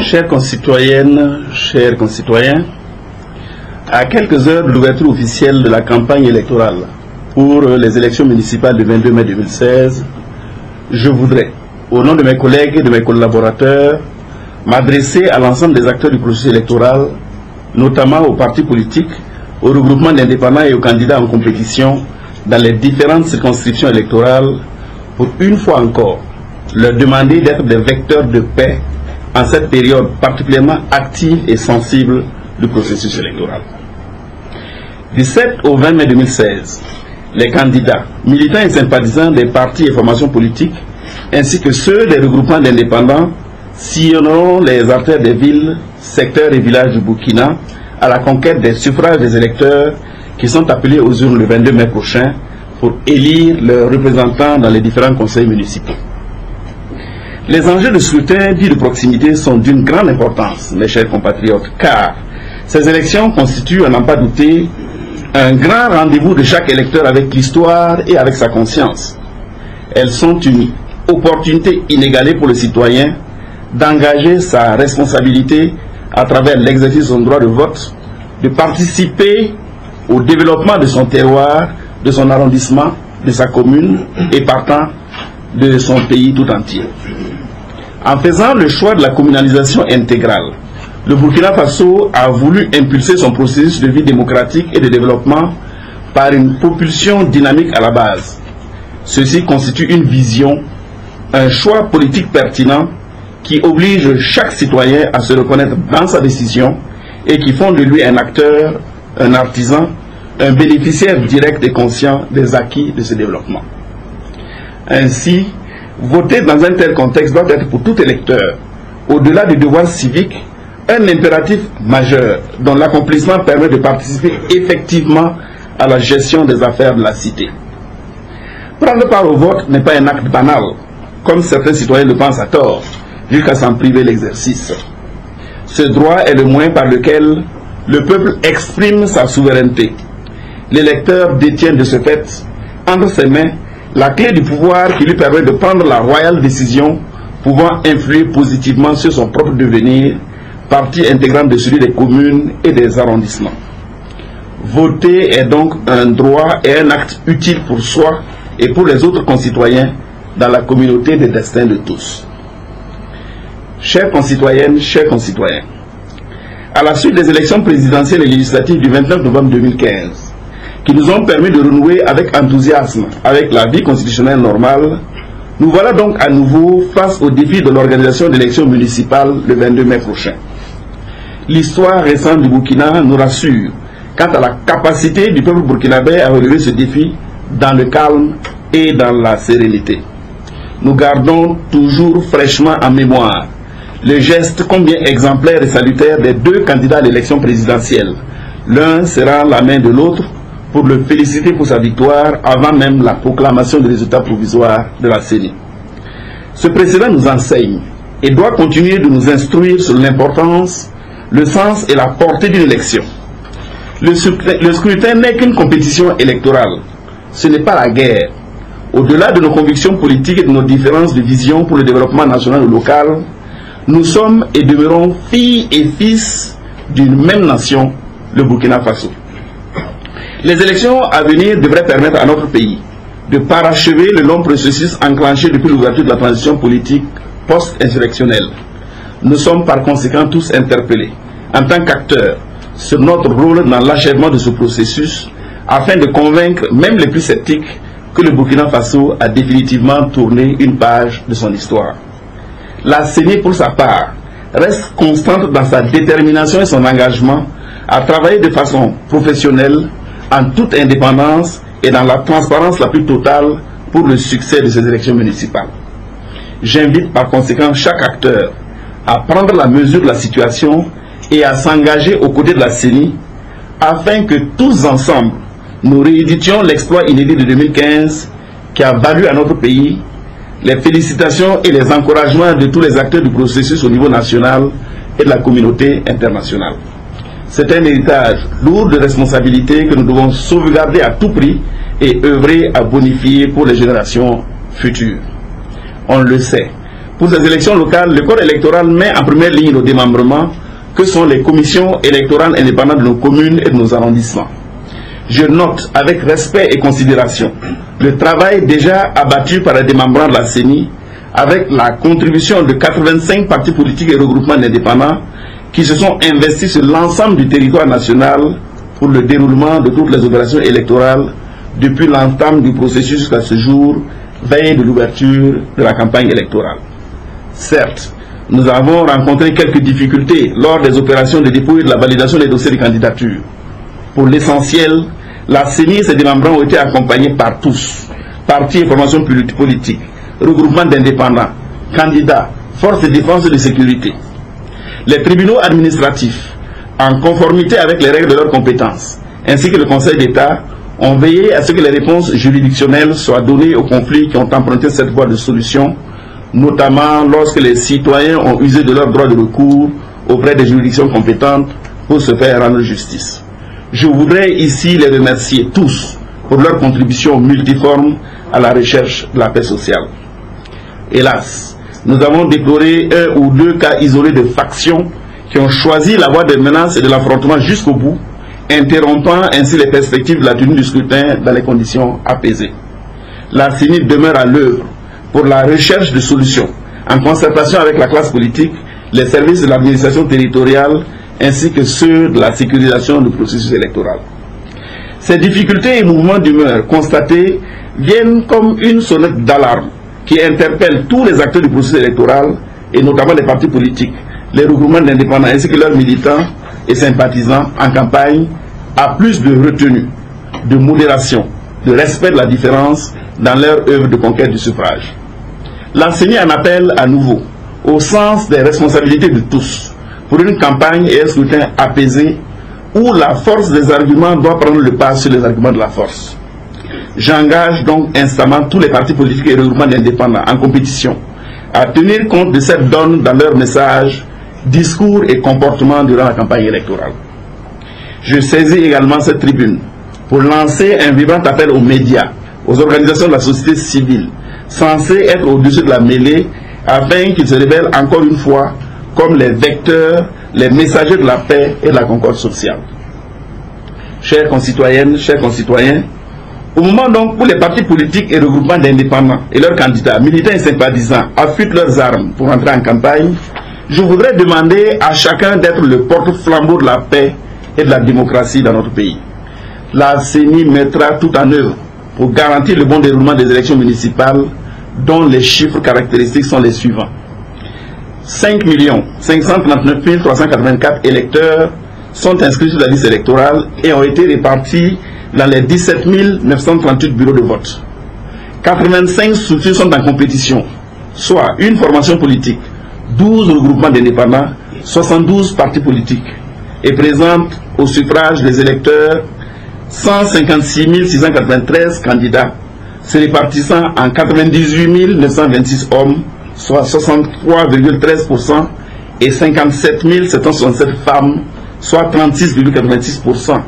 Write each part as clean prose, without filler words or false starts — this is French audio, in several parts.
Chères concitoyennes, chers concitoyens, à quelques heures de l'ouverture officielle de la campagne électorale pour les élections municipales du 22 mai 2016, je voudrais, au nom de mes collègues et de mes collaborateurs, m'adresser à l'ensemble des acteurs du processus électoral, notamment aux partis politiques, aux regroupements d'indépendants et aux candidats en compétition dans les différentes circonscriptions électorales, pour une fois encore leur demander d'être des vecteurs de paix en cette période particulièrement active et sensible du processus électoral. Du 7 au 20 mai 2016, les candidats, militants et sympathisants des partis et formations politiques, ainsi que ceux des regroupements d'indépendants, sillonneront les artères des villes, secteurs et villages du Burkina à la conquête des suffrages des électeurs qui sont appelés aux urnes le 22 mai prochain pour élire leurs représentants dans les différents conseils municipaux. Les enjeux de scrutin dits de proximité sont d'une grande importance, mes chers compatriotes, car ces élections constituent, à n'en pas douter, un grand rendez-vous de chaque électeur avec l'histoire et avec sa conscience. Elles sont une opportunité inégalée pour le citoyen d'engager sa responsabilité à travers l'exercice de son droit de vote, de participer au développement de son terroir, de son arrondissement, de sa commune et partant de son pays tout entier. En faisant le choix de la communalisation intégrale, le Burkina Faso a voulu impulser son processus de vie démocratique et de développement par une propulsion dynamique à la base. Ceci constitue une vision, un choix politique pertinent qui oblige chaque citoyen à se reconnaître dans sa décision et qui font de lui un acteur, un artisan, un bénéficiaire direct et conscient des acquis de ce développement. Ainsi, voter dans un tel contexte doit être pour tout électeur, au-delà du devoir civique, un impératif majeur dont l'accomplissement permet de participer effectivement à la gestion des affaires de la cité. Prendre part au vote n'est pas un acte banal, comme certains citoyens le pensent à tort, jusqu'à s'en priver l'exercice. Ce droit est le moyen par lequel le peuple exprime sa souveraineté. L'électeur détient de ce fait, entre ses mains, la clé du pouvoir qui lui permet de prendre la royale décision pouvant influer positivement sur son propre devenir, partie intégrante de celui des communes et des arrondissements. Voter est donc un droit et un acte utile pour soi et pour les autres concitoyens dans la communauté des destins de tous. Chères concitoyennes, chers concitoyens, à la suite des élections présidentielles et législatives du 29 novembre 2015, qui nous ont permis de renouer avec enthousiasme avec la vie constitutionnelle normale, nous voilà donc à nouveau face au défi de l'organisation d'élections municipales le 22 mai prochain. L'histoire récente du Burkina nous rassure quant à la capacité du peuple burkinabé à relever ce défi dans le calme et dans la sérénité. Nous gardons toujours fraîchement en mémoire le geste combien exemplaire et salutaire des deux candidats à l'élection présidentielle, l'un serrant la main de l'autre pour le féliciter pour sa victoire avant même la proclamation des résultats provisoires de la CENI. Ce précédent nous enseigne et doit continuer de nous instruire sur l'importance, le sens et la portée d'une élection. Le scrutin n'est qu'une compétition électorale, ce n'est pas la guerre. Au-delà de nos convictions politiques et de nos différences de vision pour le développement national ou local, nous sommes et demeurons filles et fils d'une même nation, le Burkina Faso. Les élections à venir devraient permettre à notre pays de parachever le long processus enclenché depuis l'ouverture de la transition politique post-insurrectionnelle. Nous sommes par conséquent tous interpellés, en tant qu'acteurs, sur notre rôle dans l'achèvement de ce processus, afin de convaincre même les plus sceptiques que le Burkina Faso a définitivement tourné une page de son histoire. La CENI, pour sa part, reste constante dans sa détermination et son engagement à travailler de façon professionnelle, en toute indépendance et dans la transparence la plus totale pour le succès de ces élections municipales. J'invite par conséquent chaque acteur à prendre la mesure de la situation et à s'engager aux côtés de la CENI afin que tous ensemble nous rééditions l'exploit inédit de 2015 qui a valu à notre pays les félicitations et les encouragements de tous les acteurs du processus au niveau national et de la communauté internationale. C'est un héritage lourd de responsabilités que nous devons sauvegarder à tout prix et œuvrer à bonifier pour les générations futures. On le sait, Pour ces élections locales, le code électoral met en première ligne le démembrement que sont les commissions électorales indépendantes de nos communes et de nos arrondissements. Je note avec respect et considération le travail déjà abattu par les démembrants de la CENI avec la contribution de 85 partis politiques et regroupements d'indépendants qui se sont investis sur l'ensemble du territoire national pour le déroulement de toutes les opérations électorales depuis l'entame du processus jusqu'à ce jour, veille de l'ouverture de la campagne électorale. Certes, nous avons rencontré quelques difficultés lors des opérations de dépôt et de la validation des dossiers de candidature. Pour l'essentiel, la CENI et ses démembrants ont été accompagnés par tous, partis et formations politiques, regroupements d'indépendants, candidats, forces de défense et de sécurité. Les tribunaux administratifs, en conformité avec les règles de leurs compétences, ainsi que le Conseil d'État, ont veillé à ce que les réponses juridictionnelles soient données aux conflits qui ont emprunté cette voie de solution, notamment lorsque les citoyens ont usé de leur droit de recours auprès des juridictions compétentes pour se faire rendre justice. Je voudrais ici les remercier tous pour leur contribution multiforme à la recherche de la paix sociale. Hélas, nous avons déploré un ou deux cas isolés de factions qui ont choisi la voie des menaces et de l'affrontement jusqu'au bout, interrompant ainsi les perspectives de la tenue du scrutin dans les conditions apaisées. La CENI demeure à l'œuvre pour la recherche de solutions, en concertation avec la classe politique, les services de l'administration territoriale, ainsi que ceux de la sécurisation du processus électoral. Ces difficultés et mouvements d'humeur constatés viennent comme une sonnette d'alarme qui interpelle tous les acteurs du processus électoral, et notamment les partis politiques, les regroupements d'indépendants, ainsi que leurs militants et sympathisants en campagne, à plus de retenue, de modération, de respect de la différence dans leur œuvre de conquête du suffrage. La CENI en appelle à nouveau au sens des responsabilités de tous pour une campagne et un scrutin apaisé où la force des arguments doit prendre le pas sur les arguments de la force. J'engage donc instamment tous les partis politiques et regroupements d'indépendants en compétition à tenir compte de cette donne dans leurs messages, discours et comportements durant la campagne électorale. Je saisis également cette tribune pour lancer un vibrant appel aux médias, aux organisations de la société civile, censées être au-dessus de la mêlée, afin qu'ils se révèlent encore une fois comme les vecteurs, les messagers de la paix et de la concorde sociale. Chères concitoyennes, chers concitoyens, au moment donc où les partis politiques et regroupements d'indépendants et leurs candidats, militants et sympathisants affûtent leurs armes pour entrer en campagne, je voudrais demander à chacun d'être le porte-flambeau de la paix et de la démocratie dans notre pays. La CENI mettra tout en œuvre pour garantir le bon déroulement des élections municipales dont les chiffres caractéristiques sont les suivants. 5 539 384 électeurs sont inscrits sur la liste électorale et ont été répartis dans les 17 938 bureaux de vote. 85 structures sont en compétition, soit une formation politique, 12 regroupements d'indépendants, 72 partis politiques, et présentent au suffrage des électeurs 156 693 candidats, se répartissant en 98 926 hommes, soit 63,13%, et 57 767 femmes, soit 36,86%,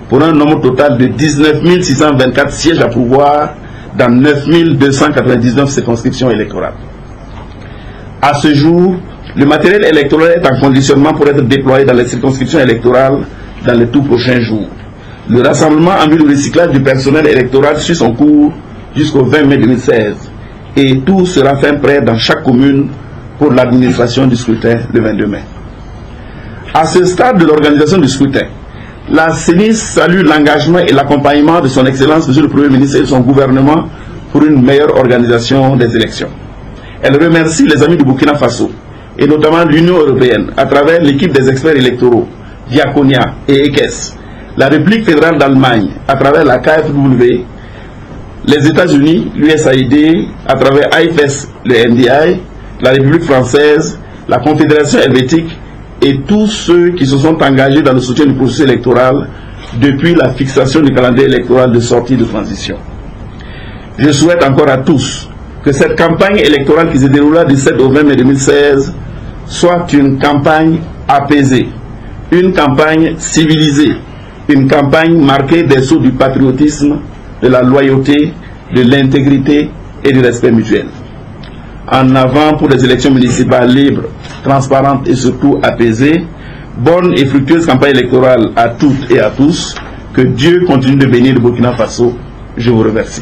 pour un nombre total de 19 624 sièges à pouvoir dans 9 299 circonscriptions électorales. À ce jour, le matériel électoral est en conditionnement pour être déployé dans les circonscriptions électorales dans les tout prochains jours. Le rassemblement en vue du recyclage du personnel électoral suit son cours jusqu'au 20 mai 2016 et tout sera fin prêt dans chaque commune pour l'administration du scrutin le 22 mai. À ce stade de l'organisation du scrutin, la CENI salue l'engagement et l'accompagnement de son Excellence Monsieur le Premier ministre et de son gouvernement pour une meilleure organisation des élections. Elle remercie les amis du Burkina Faso et notamment l'Union européenne à travers l'équipe des experts électoraux, Diaconia et EKES, la République fédérale d'Allemagne à travers la KfW, les États-Unis, l'USAID à travers AIFES, le NDI, la République française, la Confédération helvétique et tous ceux qui se sont engagés dans le soutien du processus électoral depuis la fixation du calendrier électoral de sortie de transition. Je souhaite encore à tous que cette campagne électorale qui se déroulera du 7 au 20 mai 2016 soit une campagne apaisée, une campagne civilisée, une campagne marquée des sceaux du patriotisme, de la loyauté, de l'intégrité et du respect mutuel. en avant pour des élections municipales libres, transparentes et surtout apaisées. Bonne et fructueuse campagne électorale à toutes et à tous. Que Dieu continue de bénir le Burkina Faso. Je vous remercie.